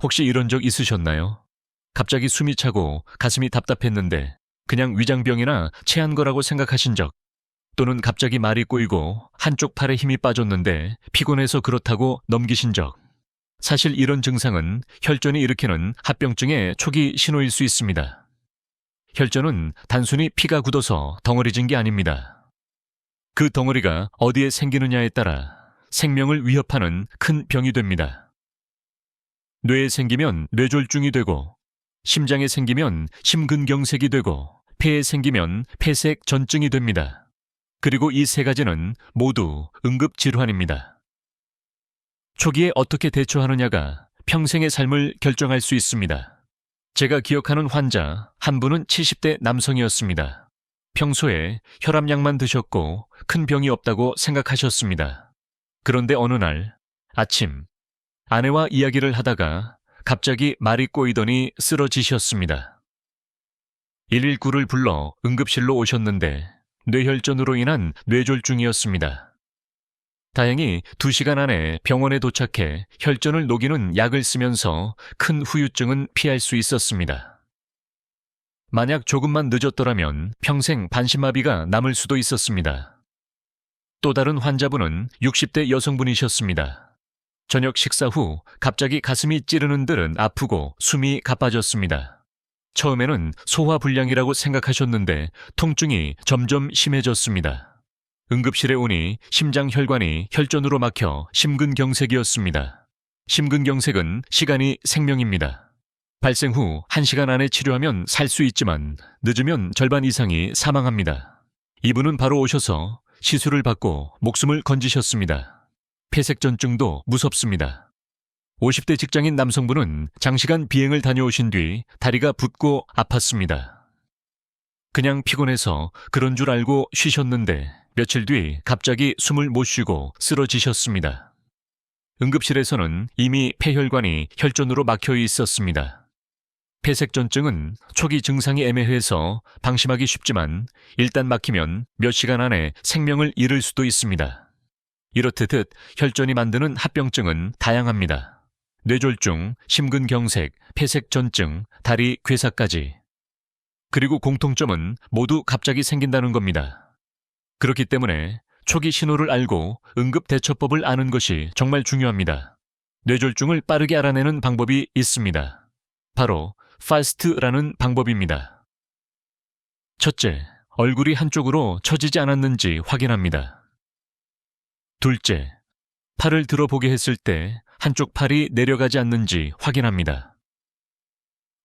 혹시 이런 적 있으셨나요? 갑자기 숨이 차고 가슴이 답답했는데 그냥 위장병이나 체한 거라고 생각하신 적, 또는 갑자기 말이 꼬이고 한쪽 팔에 힘이 빠졌는데 피곤해서 그렇다고 넘기신 적. 사실 이런 증상은 혈전이 일으키는 합병증의 초기 신호일 수 있습니다. 혈전은 단순히 피가 굳어서 덩어리진 게 아닙니다. 그 덩어리가 어디에 생기느냐에 따라 생명을 위협하는 큰 병이 됩니다. 뇌에 생기면 뇌졸중이 되고, 심장에 생기면 심근경색이 되고, 폐에 생기면 폐색전증이 됩니다. 그리고 이 세 가지는 모두 응급질환입니다. 초기에 어떻게 대처하느냐가 평생의 삶을 결정할 수 있습니다. 제가 기억하는 환자 한 분은 70대 남성이었습니다. 평소에 혈압약만 드셨고 큰 병이 없다고 생각하셨습니다. 그런데 어느 날 아침, 아내와 이야기를 하다가 갑자기 말이 꼬이더니 쓰러지셨습니다. 119를 불러 응급실로 오셨는데 뇌혈전으로 인한 뇌졸중이었습니다. 다행히 2시간 안에 병원에 도착해 혈전을 녹이는 약을 쓰면서 큰 후유증은 피할 수 있었습니다. 만약 조금만 늦었더라면 평생 반신마비가 남을 수도 있었습니다. 또 다른 환자분은 60대 여성분이셨습니다. 저녁 식사 후 갑자기 가슴이 찌르는 듯은 아프고 숨이 가빠졌습니다. 처음에는 소화불량이라고 생각하셨는데 통증이 점점 심해졌습니다. 응급실에 오니 심장혈관이 혈전으로 막혀 심근경색이었습니다. 심근경색은 시간이 생명입니다. 발생 후 1시간 안에 치료하면 살 수 있지만 늦으면 절반 이상이 사망합니다. 이분은 바로 오셔서 시술을 받고 목숨을 건지셨습니다. 폐색전증도 무섭습니다. 50대 직장인 남성분은 장시간 비행을 다녀오신 뒤 다리가 붓고 아팠습니다. 그냥 피곤해서 그런 줄 알고 쉬셨는데 며칠 뒤 갑자기 숨을 못 쉬고 쓰러지셨습니다. 응급실에서는 이미 폐혈관이 혈전으로 막혀 있었습니다. 폐색전증은 초기 증상이 애매해서 방심하기 쉽지만 일단 막히면 몇 시간 안에 생명을 잃을 수도 있습니다. 이렇듯 혈전이 만드는 합병증은 다양합니다. 뇌졸중, 심근경색, 폐색전증, 다리 괴사까지. 그리고 공통점은 모두 갑자기 생긴다는 겁니다. 그렇기 때문에 초기 신호를 알고 응급대처법을 아는 것이 정말 중요합니다. 뇌졸중을 빠르게 알아내는 방법이 있습니다. 바로 FAST라는 방법입니다. 첫째, 얼굴이 한쪽으로 처지지 않았는지 확인합니다. 둘째, 팔을 들어보게 했을 때 한쪽 팔이 내려가지 않는지 확인합니다.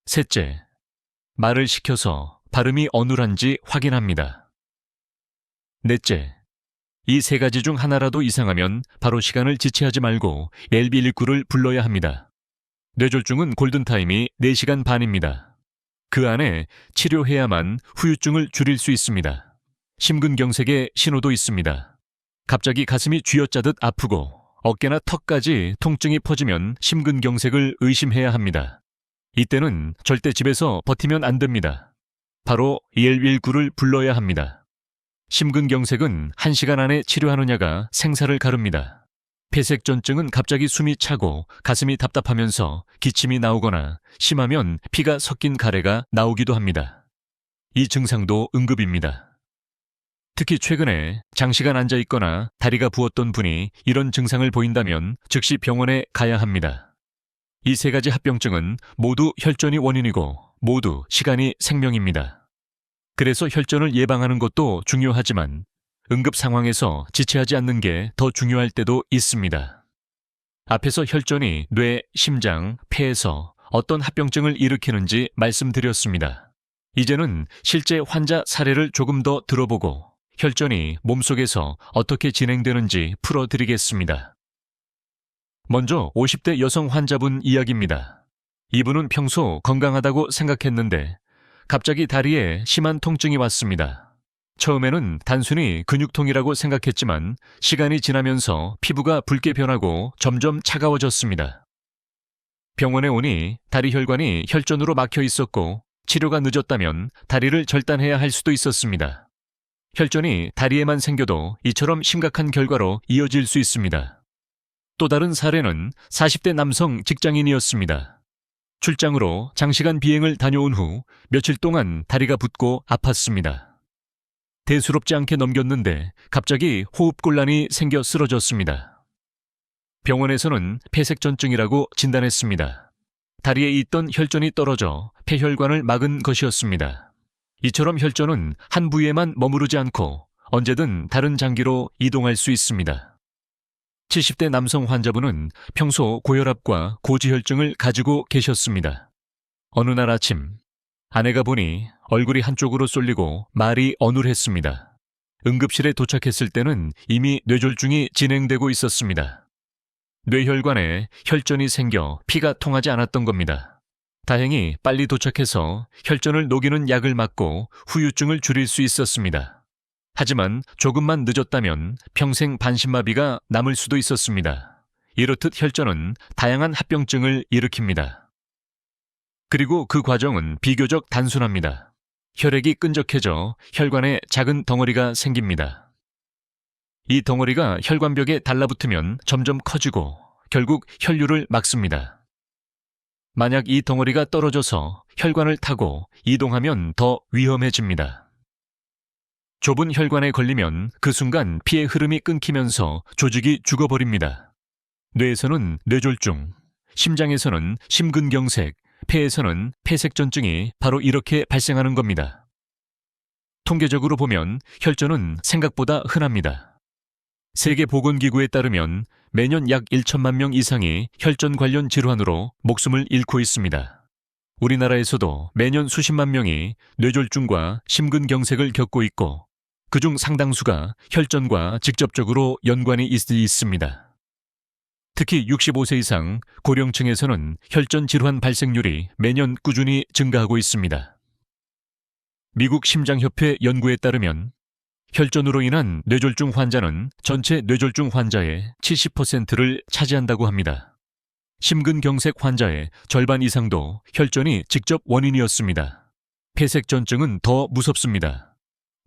셋째, 말을 시켜서 발음이 어눌한지 확인합니다. 넷째, 이 세 가지 중 하나라도 이상하면 바로 시간을 지체하지 말고 119를 불러야 합니다. 뇌졸중은 골든타임이 4시간 반입니다. 그 안에 치료해야만 후유증을 줄일 수 있습니다. 심근경색의 신호도 있습니다. 갑자기 가슴이 쥐어짜듯 아프고 어깨나 턱까지 통증이 퍼지면 심근경색을 의심해야 합니다. 이때는 절대 집에서 버티면 안 됩니다. 바로 119를 불러야 합니다. 심근경색은 1시간 안에 치료하느냐가 생사를 가릅니다. 폐색전증은 갑자기 숨이 차고 가슴이 답답하면서 기침이 나오거나 심하면 피가 섞인 가래가 나오기도 합니다. 이 증상도 응급입니다. 특히 최근에 장시간 앉아 있거나 다리가 부었던 분이 이런 증상을 보인다면 즉시 병원에 가야 합니다. 이 세 가지 합병증은 모두 혈전이 원인이고 모두 시간이 생명입니다. 그래서 혈전을 예방하는 것도 중요하지만 응급 상황에서 지체하지 않는 게 더 중요할 때도 있습니다. 앞에서 혈전이 뇌, 심장, 폐에서 어떤 합병증을 일으키는지 말씀드렸습니다. 이제는 실제 환자 사례를 조금 더 들어보고 혈전이 몸속에서 어떻게 진행되는지 풀어드리겠습니다. 먼저 50대 여성 환자분 이야기입니다. 이분은 평소 건강하다고 생각했는데 갑자기 다리에 심한 통증이 왔습니다. 처음에는 단순히 근육통이라고 생각했지만 시간이 지나면서 피부가 붉게 변하고 점점 차가워졌습니다. 병원에 오니 다리 혈관이 혈전으로 막혀 있었고 치료가 늦었다면 다리를 절단해야 할 수도 있었습니다. 혈전이 다리에만 생겨도 이처럼 심각한 결과로 이어질 수 있습니다. 또 다른 사례는 40대 남성 직장인이었습니다. 출장으로 장시간 비행을 다녀온 후 며칠 동안 다리가 붓고 아팠습니다. 대수롭지 않게 넘겼는데 갑자기 호흡곤란이 생겨 쓰러졌습니다. 병원에서는 폐색전증이라고 진단했습니다. 다리에 있던 혈전이 떨어져 폐혈관을 막은 것이었습니다. 이처럼 혈전은 한 부위에만 머무르지 않고 언제든 다른 장기로 이동할 수 있습니다. 70대 남성 환자분은 평소 고혈압과 고지혈증을 가지고 계셨습니다. 어느 날 아침, 아내가 보니 얼굴이 한쪽으로 쏠리고 말이 어눌했습니다. 응급실에 도착했을 때는 이미 뇌졸중이 진행되고 있었습니다. 뇌혈관에 혈전이 생겨 피가 통하지 않았던 겁니다. 다행히 빨리 도착해서 혈전을 녹이는 약을 맞고 후유증을 줄일 수 있었습니다. 하지만 조금만 늦었다면 평생 반신마비가 남을 수도 있었습니다. 이렇듯 혈전은 다양한 합병증을 일으킵니다. 그리고 그 과정은 비교적 단순합니다. 혈액이 끈적해져 혈관에 작은 덩어리가 생깁니다. 이 덩어리가 혈관벽에 달라붙으면 점점 커지고 결국 혈류를 막습니다. 만약 이 덩어리가 떨어져서 혈관을 타고 이동하면 더 위험해집니다. 좁은 혈관에 걸리면 그 순간 피의 흐름이 끊기면서 조직이 죽어버립니다. 뇌에서는 뇌졸중, 심장에서는 심근경색, 폐에서는 폐색전증이 바로 이렇게 발생하는 겁니다. 통계적으로 보면 혈전은 생각보다 흔합니다. 세계보건기구에 따르면 매년 약 1천만 명 이상이 혈전 관련 질환으로 목숨을 잃고 있습니다. 우리나라에서도 매년 수십만 명이 뇌졸중과 심근경색을 겪고 있고 그중 상당수가 혈전과 직접적으로 연관이 있습니다. 특히 65세 이상 고령층에서는 혈전 질환 발생률이 매년 꾸준히 증가하고 있습니다. 미국 심장협회 연구에 따르면 혈전으로 인한 뇌졸중 환자는 전체 뇌졸중 환자의 70%를 차지한다고 합니다. 심근경색 환자의 절반 이상도 혈전이 직접 원인이었습니다. 폐색전증은 더 무섭습니다.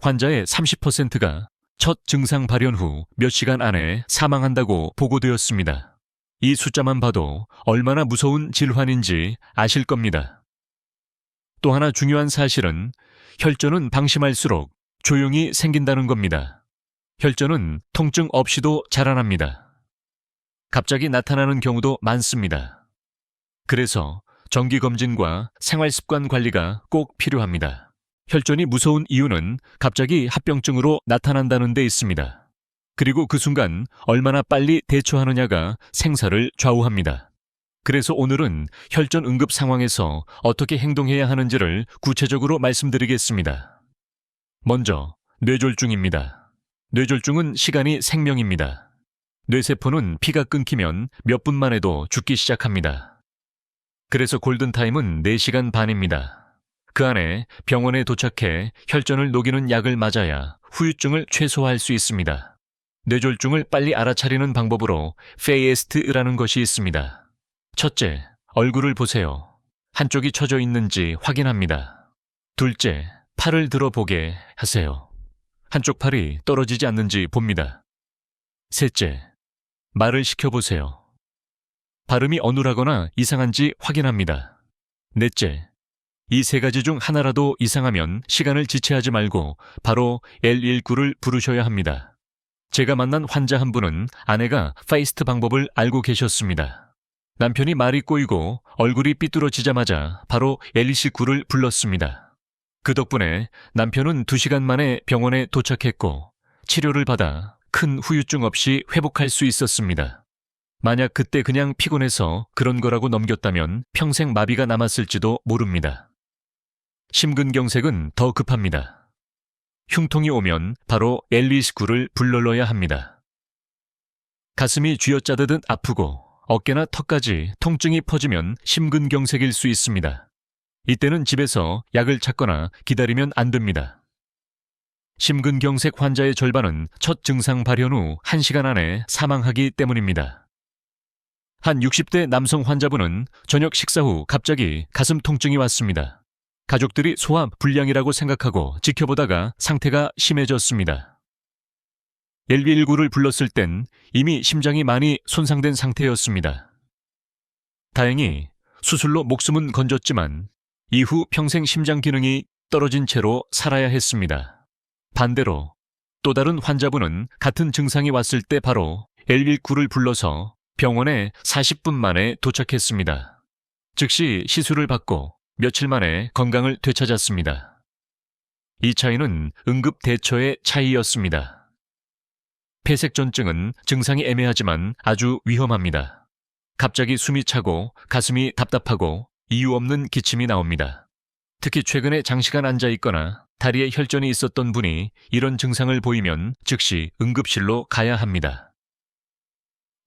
환자의 30%가 첫 증상 발현 후 몇 시간 안에 사망한다고 보고되었습니다. 이 숫자만 봐도 얼마나 무서운 질환인지 아실 겁니다. 또 하나 중요한 사실은 혈전은 방심할수록 조용히 생긴다는 겁니다. 혈전은 통증 없이도 자라납니다. 갑자기 나타나는 경우도 많습니다. 그래서 정기검진과 생활습관 관리가 꼭 필요합니다. 혈전이 무서운 이유는 갑자기 합병증으로 나타난다는 데 있습니다. 그리고 그 순간 얼마나 빨리 대처하느냐가 생사를 좌우합니다. 그래서 오늘은 혈전 응급 상황에서 어떻게 행동해야 하는지를 구체적으로 말씀드리겠습니다. 먼저 뇌졸중입니다. 뇌졸중은 시간이 생명입니다. 뇌세포는 피가 끊기면 몇 분만 해도 죽기 시작합니다. 그래서 골든타임은 4시간 반입니다. 그 안에 병원에 도착해 혈전을 녹이는 약을 맞아야 후유증을 최소화할 수 있습니다. 뇌졸중을 빨리 알아차리는 방법으로 페이에스트라는 것이 있습니다. 첫째, 얼굴을 보세요. 한쪽이 처져 있는지 확인합니다. 둘째, 팔을 들어보게 하세요. 한쪽 팔이 떨어지지 않는지 봅니다. 셋째, 말을 시켜보세요. 발음이 어눌하거나 이상한지 확인합니다. 넷째, 이 3가지 중 하나라도 이상하면 시간을 지체하지 말고 바로 119를 부르셔야 합니다. 제가 만난 환자 한 분은 아내가 페이스트 방법을 알고 계셨습니다. 남편이 말이 꼬이고 얼굴이 삐뚤어지자마자 바로 119를 불렀습니다. 그 덕분에 남편은 2시간 만에 병원에 도착했고 치료를 받아 큰 후유증 없이 회복할 수 있었습니다. 만약 그때 그냥 피곤해서 그런 거라고 넘겼다면 평생 마비가 남았을지도 모릅니다. 심근경색은 더 급합니다. 흉통이 오면 바로 119를 불러넣어야 합니다. 가슴이 쥐어짜듯 아프고 어깨나 턱까지 통증이 퍼지면 심근경색일 수 있습니다. 이때는 집에서 약을 찾거나 기다리면 안 됩니다. 심근경색 환자의 절반은 첫 증상 발현 후 1시간 안에 사망하기 때문입니다. 한 60대 남성 환자분은 저녁 식사 후 갑자기 가슴 통증이 왔습니다. 가족들이 소화 불량이라고 생각하고 지켜보다가 상태가 심해졌습니다. 119를 불렀을 땐 이미 심장이 많이 손상된 상태였습니다. 다행히 수술로 목숨은 건졌지만 이후 평생 심장 기능이 떨어진 채로 살아야 했습니다. 반대로 또 다른 환자분은 같은 증상이 왔을 때 바로 119를 불러서 병원에 40분 만에 도착했습니다. 즉시 시술을 받고 며칠 만에 건강을 되찾았습니다. 이 차이는 응급 대처의 차이였습니다. 폐색전증은 증상이 애매하지만 아주 위험합니다. 갑자기 숨이 차고 가슴이 답답하고 이유 없는 기침이 나옵니다. 특히 최근에 장시간 앉아 있거나 다리에 혈전이 있었던 분이 이런 증상을 보이면 즉시 응급실로 가야 합니다.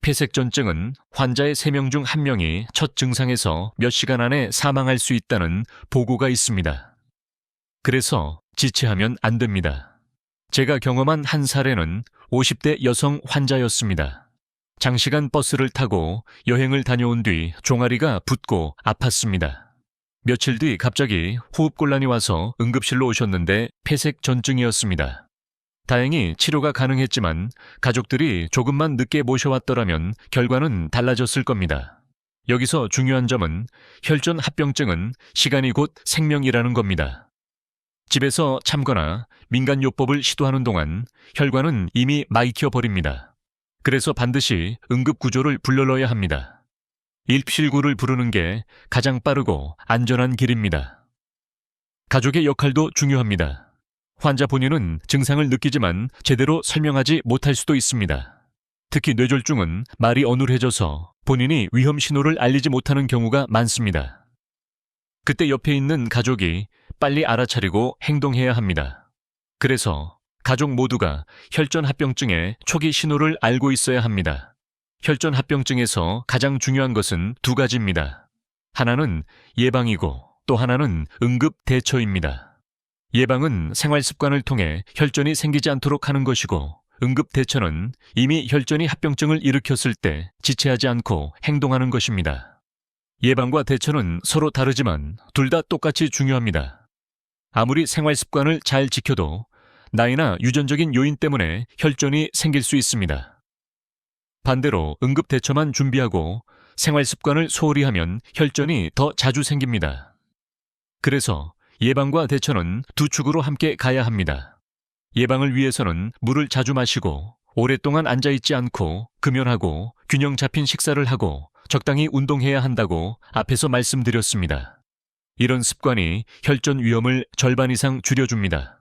폐색전증은 환자의 3명 중 1명이 첫 증상에서 몇 시간 안에 사망할 수 있다는 보고가 있습니다. 그래서 지체하면 안 됩니다. 제가 경험한 한 사례는 50대 여성 환자였습니다. 장시간 버스를 타고 여행을 다녀온 뒤 종아리가 붓고 아팠습니다. 며칠 뒤 갑자기 호흡곤란이 와서 응급실로 오셨는데 폐색전증이었습니다. 다행히 치료가 가능했지만 가족들이 조금만 늦게 모셔왔더라면 결과는 달라졌을 겁니다. 여기서 중요한 점은 혈전 합병증은 시간이 곧 생명이라는 겁니다. 집에서 참거나 민간요법을 시도하는 동안 혈관은 이미 막혀버립니다. 그래서 반드시 응급구조를 불러넣어야 합니다. 119를 부르는 게 가장 빠르고 안전한 길입니다. 가족의 역할도 중요합니다. 환자 본인은 증상을 느끼지만 제대로 설명하지 못할 수도 있습니다. 특히 뇌졸중은 말이 어눌해져서 본인이 위험 신호를 알리지 못하는 경우가 많습니다. 그때 옆에 있는 가족이 빨리 알아차리고 행동해야 합니다. 그래서 가족 모두가 혈전합병증의 초기 신호를 알고 있어야 합니다. 혈전합병증에서 가장 중요한 것은 2가지입니다. 하나는 예방이고 또 하나는 응급 대처입니다. 예방은 생활 습관을 통해 혈전이 생기지 않도록 하는 것이고 응급 대처는 이미 혈전이 합병증을 일으켰을 때 지체하지 않고 행동하는 것입니다. 예방과 대처는 서로 다르지만 둘 다 똑같이 중요합니다. 아무리 생활 습관을 잘 지켜도 나이나 유전적인 요인 때문에 혈전이 생길 수 있습니다. 반대로 응급 대처만 준비하고 생활 습관을 소홀히 하면 혈전이 더 자주 생깁니다. 그래서 예방과 대처는 두 축으로 함께 가야 합니다. 예방을 위해서는 물을 자주 마시고 오랫동안 앉아있지 않고 금연하고 균형 잡힌 식사를 하고 적당히 운동해야 한다고 앞에서 말씀드렸습니다. 이런 습관이 혈전 위험을 절반 이상 줄여줍니다.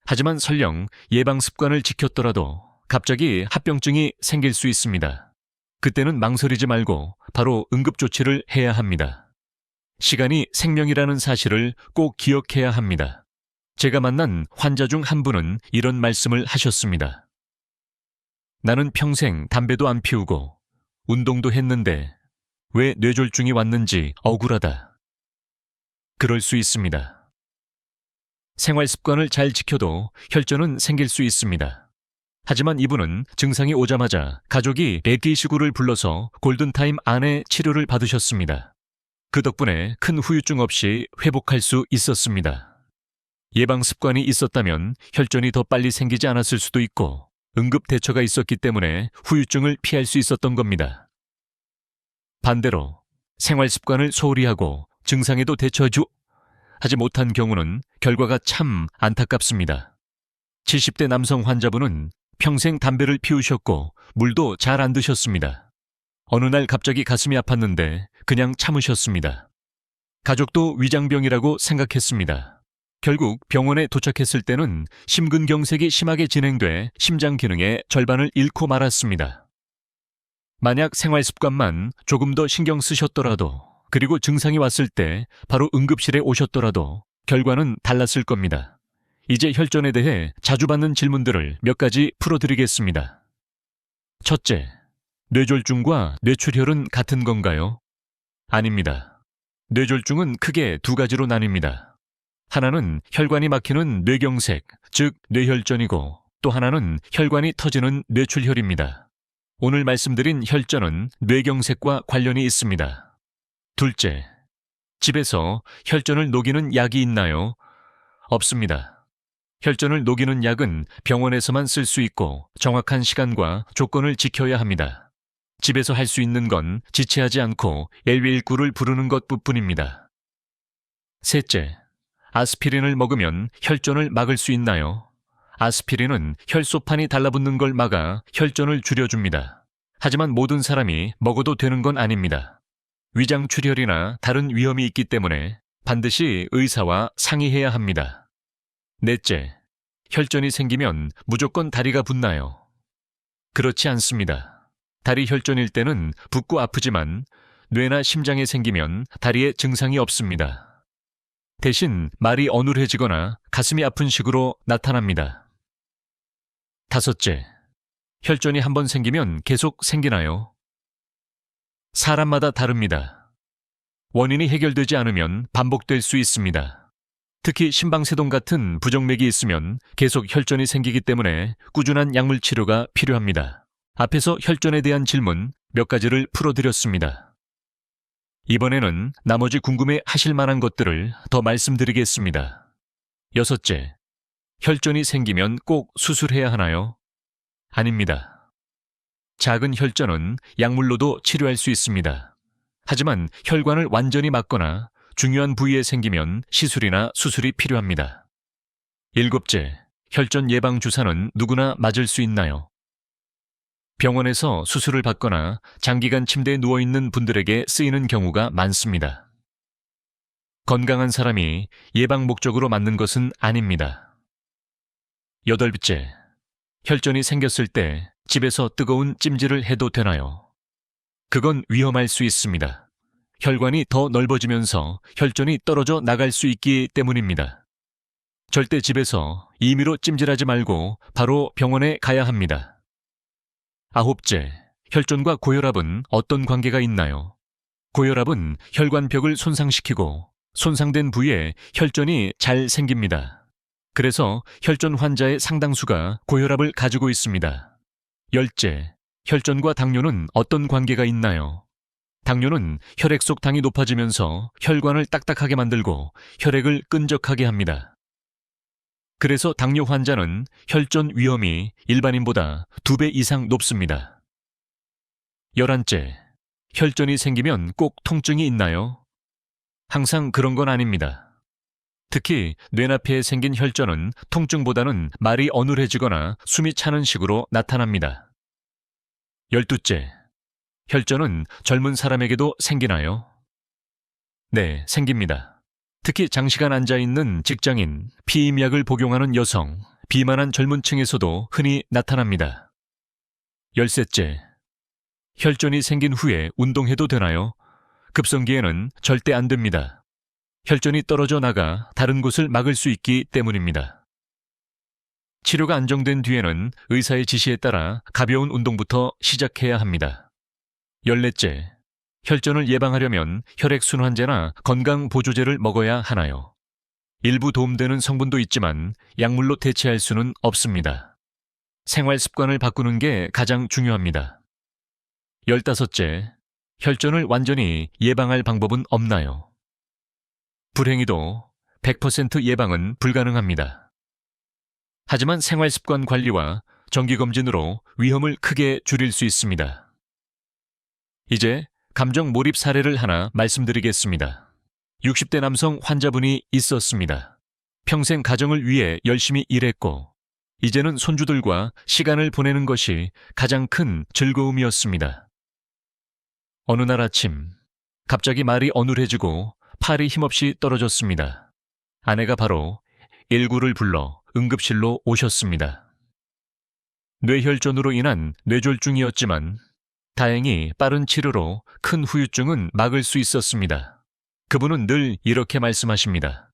하지만 설령 예방 습관을 지켰더라도 갑자기 합병증이 생길 수 있습니다. 그때는 망설이지 말고 바로 응급조치를 해야 합니다. 시간이 생명이라는 사실을 꼭 기억해야 합니다. 제가 만난 환자 중 한 분은 이런 말씀을 하셨습니다. 나는 평생 담배도 안 피우고 운동도 했는데 왜 뇌졸중이 왔는지 억울하다. 그럴 수 있습니다. 생활 습관을 잘 지켜도 혈전은 생길 수 있습니다. 하지만 이분은 증상이 오자마자 가족이 119를 불러서 골든타임 안에 치료를 받으셨습니다. 그 덕분에 큰 후유증 없이 회복할 수 있었습니다. 예방 습관이 있었다면 혈전이 더 빨리 생기지 않았을 수도 있고 응급 대처가 있었기 때문에 후유증을 피할 수 있었던 겁니다. 반대로 생활 습관을 소홀히 하고 증상에도 하지 못한 경우는 결과가 참 안타깝습니다. 70대 남성 환자분은 평생 담배를 피우셨고 물도 잘 안 드셨습니다. 어느 날 갑자기 가슴이 아팠는데 그냥 참으셨습니다. 가족도 위장병이라고 생각했습니다. 결국 병원에 도착했을 때는 심근경색이 심하게 진행돼 심장 기능의 절반을 잃고 말았습니다. 만약 생활 습관만 조금 더 신경 쓰셨더라도 그리고 증상이 왔을 때 바로 응급실에 오셨더라도 결과는 달랐을 겁니다. 이제 혈전에 대해 자주 받는 질문들을 몇 가지 풀어드리겠습니다. 첫째, 뇌졸중과 뇌출혈은 같은 건가요? 아닙니다. 뇌졸중은 크게 2가지로 나뉩니다. 하나는 혈관이 막히는 뇌경색, 즉 뇌혈전이고 또 하나는 혈관이 터지는 뇌출혈입니다. 오늘 말씀드린 혈전은 뇌경색과 관련이 있습니다. 둘째, 집에서 혈전을 녹이는 약이 있나요? 없습니다. 혈전을 녹이는 약은 병원에서만 쓸 수 있고 정확한 시간과 조건을 지켜야 합니다. 집에서 할 수 있는 건 지체하지 않고 119를 부르는 것뿐입니다. 셋째, 아스피린을 먹으면 혈전을 막을 수 있나요? 아스피린은 혈소판이 달라붙는 걸 막아 혈전을 줄여줍니다. 하지만 모든 사람이 먹어도 되는 건 아닙니다. 위장출혈이나 다른 위험이 있기 때문에 반드시 의사와 상의해야 합니다. 넷째, 혈전이 생기면 무조건 다리가 붓나요? 그렇지 않습니다. 다리 혈전일 때는 붓고 아프지만 뇌나 심장에 생기면 다리에 증상이 없습니다. 대신 말이 어눌해지거나 가슴이 아픈 식으로 나타납니다. 다섯째, 혈전이 한번 생기면 계속 생기나요? 사람마다 다릅니다. 원인이 해결되지 않으면 반복될 수 있습니다. 특히 심방세동 같은 부정맥이 있으면 계속 혈전이 생기기 때문에 꾸준한 약물 치료가 필요합니다. 앞에서 혈전에 대한 질문 몇 가지를 풀어드렸습니다. 이번에는 나머지 궁금해 하실 만한 것들을 더 말씀드리겠습니다. 여섯째, 혈전이 생기면 꼭 수술해야 하나요? 아닙니다. 작은 혈전은 약물로도 치료할 수 있습니다. 하지만 혈관을 완전히 막거나 중요한 부위에 생기면 시술이나 수술이 필요합니다. 일곱째, 혈전 예방 주사는 누구나 맞을 수 있나요? 병원에서 수술을 받거나 장기간 침대에 누워있는 분들에게 쓰이는 경우가 많습니다. 건강한 사람이 예방 목적으로 맞는 것은 아닙니다. 여덟째, 혈전이 생겼을 때 집에서 뜨거운 찜질을 해도 되나요? 그건 위험할 수 있습니다. 혈관이 더 넓어지면서 혈전이 떨어져 나갈 수 있기 때문입니다. 절대 집에서 임의로 찜질하지 말고 바로 병원에 가야 합니다. 아홉째, 혈전과 고혈압은 어떤 관계가 있나요? 고혈압은 혈관벽을 손상시키고 손상된 부위에 혈전이 잘 생깁니다. 그래서 혈전 환자의 상당수가 고혈압을 가지고 있습니다. 열째, 혈전과 당뇨는 어떤 관계가 있나요? 당뇨는 혈액 속 당이 높아지면서 혈관을 딱딱하게 만들고 혈액을 끈적하게 합니다. 그래서 당뇨 환자는 혈전 위험이 일반인보다 2배 이상 높습니다. 11째, 혈전이 생기면 꼭 통증이 있나요? 항상 그런 건 아닙니다. 특히 뇌나피에 생긴 혈전은 통증보다는 말이 어눌해지거나 숨이 차는 식으로 나타납니다. 12째, 혈전은 젊은 사람에게도 생기나요? 네, 생깁니다. 특히 장시간 앉아있는 직장인, 피임약을 복용하는 여성, 비만한 젊은 층에서도 흔히 나타납니다. 13째, 혈전이 생긴 후에 운동해도 되나요? 급성기에는 절대 안 됩니다. 혈전이 떨어져 나가 다른 곳을 막을 수 있기 때문입니다. 치료가 안정된 뒤에는 의사의 지시에 따라 가벼운 운동부터 시작해야 합니다. 14째, 혈전을 예방하려면 혈액순환제나 건강보조제를 먹어야 하나요? 일부 도움되는 성분도 있지만 약물로 대체할 수는 없습니다. 생활 습관을 바꾸는 게 가장 중요합니다. 15째, 혈전을 완전히 예방할 방법은 없나요? 불행히도 100% 예방은 불가능합니다. 하지만 생활 습관 관리와 정기검진으로 위험을 크게 줄일 수 있습니다. 이제 감정 몰입 사례를 하나 말씀드리겠습니다. 60대 남성 환자분이 있었습니다. 평생 가정을 위해 열심히 일했고 이제는 손주들과 시간을 보내는 것이 가장 큰 즐거움이었습니다. 어느 날 아침 갑자기 말이 어눌해지고 팔이 힘없이 떨어졌습니다. 아내가 바로 119를 불러 응급실로 오셨습니다. 뇌혈전으로 인한 뇌졸중이었지만 다행히 빠른 치료로 큰 후유증은 막을 수 있었습니다. 그분은 늘 이렇게 말씀하십니다.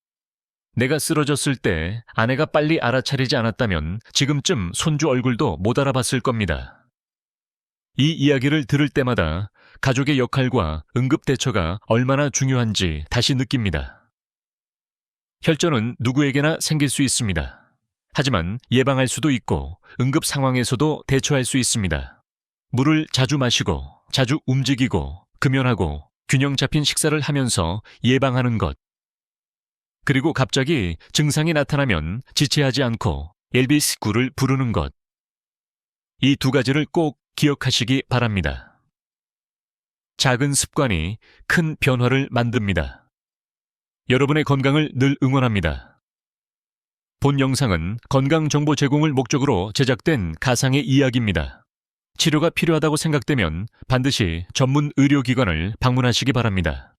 내가 쓰러졌을 때 아내가 빨리 알아차리지 않았다면 지금쯤 손주 얼굴도 못 알아봤을 겁니다. 이 이야기를 들을 때마다 가족의 역할과 응급대처가 얼마나 중요한지 다시 느낍니다. 혈전은 누구에게나 생길 수 있습니다. 하지만 예방할 수도 있고 응급 상황에서도 대처할 수 있습니다. 물을 자주 마시고 자주 움직이고 금연하고 균형 잡힌 식사를 하면서 예방하는 것. 그리고 갑자기 증상이 나타나면 지체하지 않고 119를 부르는 것. 이 두 가지를 꼭 기억하시기 바랍니다. 작은 습관이 큰 변화를 만듭니다. 여러분의 건강을 늘 응원합니다. 본 영상은 건강 정보 제공을 목적으로 제작된 가상의 이야기입니다. 치료가 필요하다고 생각되면 반드시 전문 의료기관을 방문하시기 바랍니다.